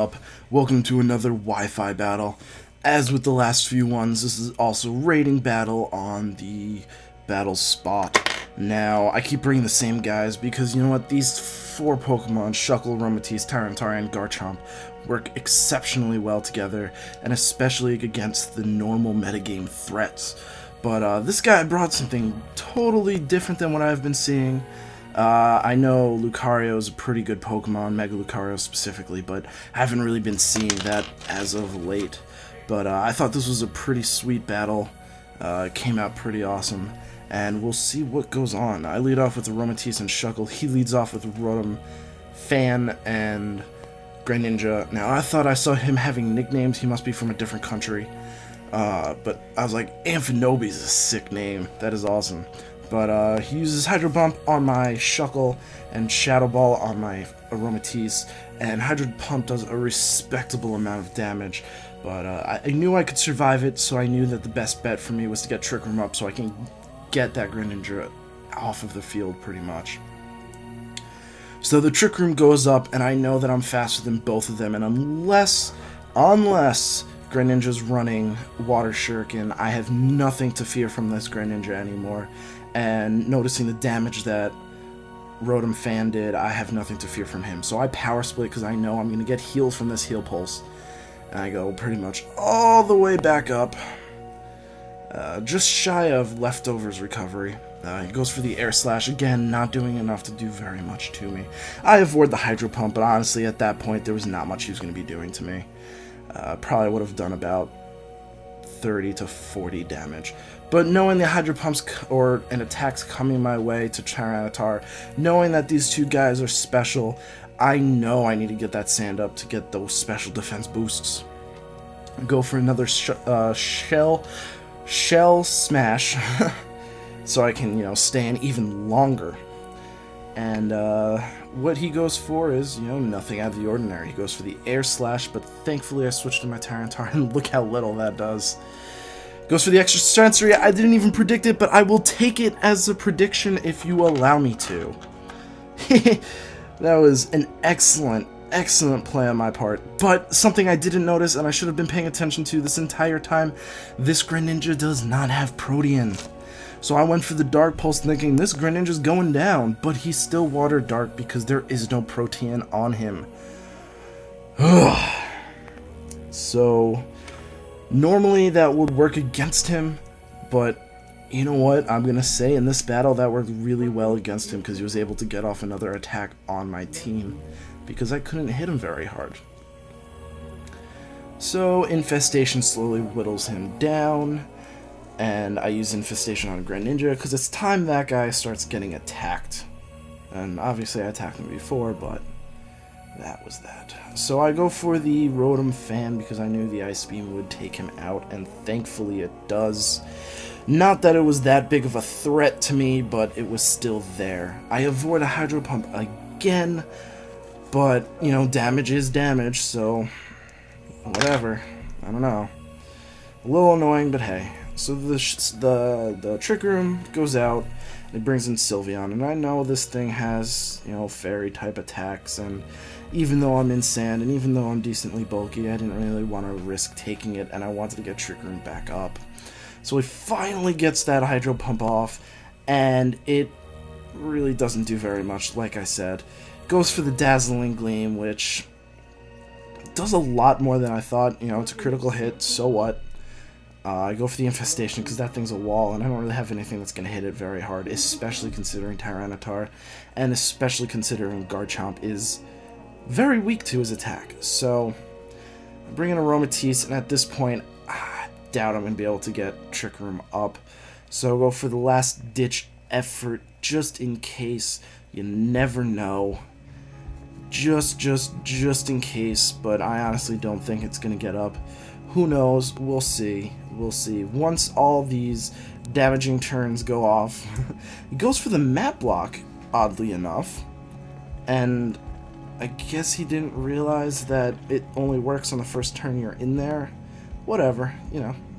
up? Welcome to another Wi-Fi battle. As with the last few ones, this is also rating battle on the battle spot. Now, I keep bringing the same guys because you know what? These four Pokemon, Shuckle, Aromatisse, Tyranitar, and Garchomp, work exceptionally well together, and especially against the normal metagame threats. But this guy brought something totally different than what I've been seeing. I know Lucario is a pretty good Pokemon, Mega Lucario specifically, but I haven't really been seeing that as of late. But I thought this was a pretty sweet battle. It came out pretty awesome, and we'll see what goes on. I lead off with Aromatisse and Shuckle. He leads off with Rotom, Fan, and Greninja. Now, I thought I saw him having nicknames. He must be from a different country. But I was like, Amphinobi is a sick name. That is awesome. But he uses Hydro Pump on my Shuckle and Shadow Ball on my Aromatisse, and Hydro Pump does a respectable amount of damage. But I knew I could survive it, so I knew that the best bet for me was to get Trick Room up so I can get that Greninja off of the field pretty much. So the Trick Room goes up, and I know that I'm faster than both of them, and unless Greninja's running Water Shuriken, I have nothing to fear from this Greninja anymore. And noticing the damage that Rotom Fan did, I have nothing to fear from him. So I Power Split because I know I'm going to get healed from this Heal Pulse. And I go pretty much all the way back up. Just shy of Leftovers recovery. He goes for the Air Slash, again, not doing enough to do very much to me. I avoid the Hydro Pump, but honestly at that point there was not much he was going to be doing to me. Probably would have done about 30 to 40 damage. But knowing the Hydro Pumps or an attack's coming my way to Tyranitar, knowing that these two guys are special, I know I need to get that sand up to get those special defense boosts. Go for another shell smash so I can, stand even longer. And what he goes for is, nothing out of the ordinary. He goes for the Air Slash, but thankfully I switched to my Tyranitar, and look how little that does. Goes for the extra sensory. I didn't even predict it, but I will take it as a prediction if you allow me to. That was an excellent play on my part. But something I didn't notice, and I should have been paying attention to this entire time, this Greninja does not have Protean. So I went for the Dark Pulse thinking this Greninja's going down, but he's still Water Dark because there is no Protean on him. So normally that would work against him, but you know what? I'm going to say in this battle that worked really well against him because he was able to get off another attack on my team because I couldn't hit him very hard. So Infestation slowly whittles him down, and I use Infestation on Greninja because it's time that guy starts getting attacked. And obviously I attacked him before, but that was that. So I go for the Rotom Fan because I knew the Ice Beam would take him out, and thankfully it does. Not that it was that big of a threat to me, but it was still there. I avoid a Hydro Pump again, but, damage is damage, so whatever. I don't know. A little annoying, but hey. So the Trick Room goes out, and it brings in Sylveon, and I know this thing has, fairy-type attacks, and even though I'm in sand, and even though I'm decently bulky, I didn't really want to risk taking it, and I wanted to get Trick Room back up. So he finally gets that Hydro Pump off, and it really doesn't do very much, like I said. Goes for the Dazzling Gleam, which does a lot more than I thought. It's a critical hit, so what? I go for the Infestation because that thing's a wall, and I don't really have anything that's going to hit it very hard, especially considering Tyranitar, and especially considering Garchomp is very weak to his attack. So I bring in Aromatisse, and at this point, I doubt I'm going to be able to get Trick Room up. So I'll go for the last ditch effort, just in case. You never know. Just in case, but I honestly don't think it's going to get up. Who knows? We'll see. We'll see. Once all these damaging turns go off, he goes for the Map Block, oddly enough. And I guess he didn't realize that it only works on the first turn you're in there. Whatever.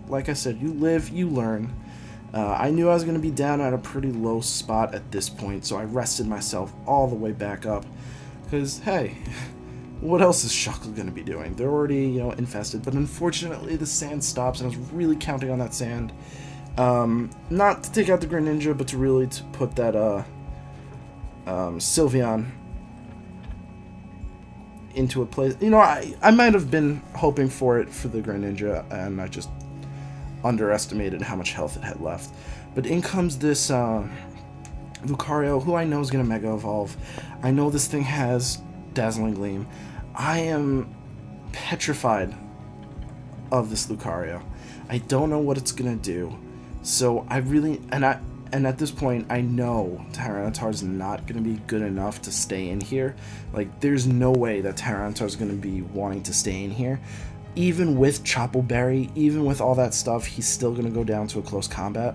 Like I said, you live, you learn. I knew I was going to be down at a pretty low spot at this point, so I rested myself all the way back up. Because, hey, what else is Shuckle going to be doing? They're already, you know, infested, but unfortunately the sand stops, and I was really counting on that sand. Not to take out the Greninja, but to really put that Sylveon into a place. You know, I might have been hoping for it for the Greninja, and I just underestimated how much health it had left. But in comes this Lucario, who I know is going to Mega Evolve. I know this thing has Dazzling Gleam. I am petrified of this Lucario. I don't know what it's going to do. So I really, and at this point, I know Tyranitar is not going to be good enough to stay in here. Like, there's no way that Tyranitar is going to be wanting to stay in here. Even with Chople Berry, even with all that stuff, he's still going to go down to a close combat.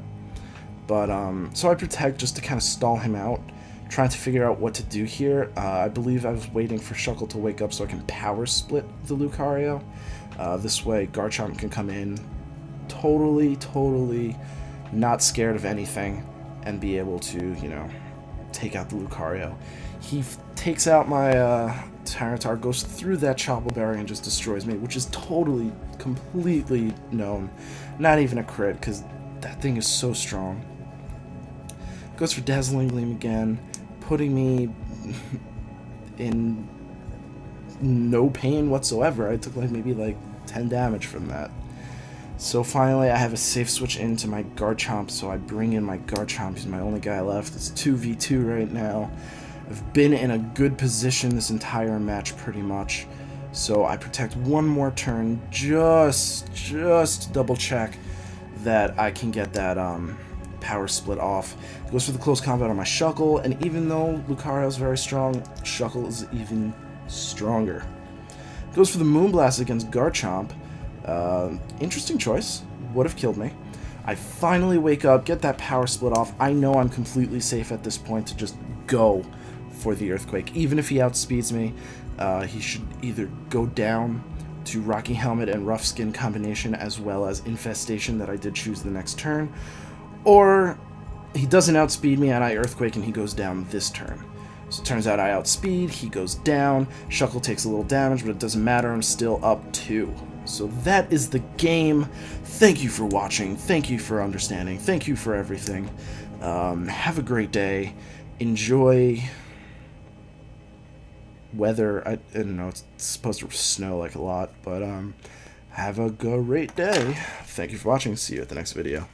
But, so I Protect just to kind of stall him out, trying to figure out what to do here. I believe I was waiting for Shuckle to wake up so I can Power Split the Lucario. This way, Garchomp can come in totally not scared of anything and be able to, you know, take out the Lucario. He takes out my Tyranitar, goes through that Chople Berry and just destroys me, which is totally, completely known. Not even a crit, because that thing is so strong. Goes for Dazzling Gleam again, putting me in no pain whatsoever. I took like maybe like 10 damage from that. So finally I have a safe switch into my Garchomp, so I bring in my Garchomp. He's my only guy left. It's 2v2 right now. I've been in a good position this entire match pretty much. So I Protect one more turn just to double check that I can get that Power Split off. It goes for the close combat on my Shuckle, and even though Lucario is very strong, Shuckle is even stronger. It goes for the Moonblast against Garchomp. Interesting choice. Would have killed me. I finally wake up, get that Power Split off. I know I'm completely safe at this point to just go for the Earthquake. Even if he outspeeds me, he should either go down to Rocky Helmet and Rough Skin combination as well as Infestation that I did choose the next turn, or he doesn't outspeed me and I Earthquake and he goes down this turn. So it turns out I outspeed, he goes down, Shuckle takes a little damage, but it doesn't matter, I'm still up 2. So that is the game. Thank you for watching, thank you for understanding, thank you for everything. Have a great day, enjoy weather. I don't know, it's supposed to snow like a lot, but have a great day. Thank you for watching, see you at the next video.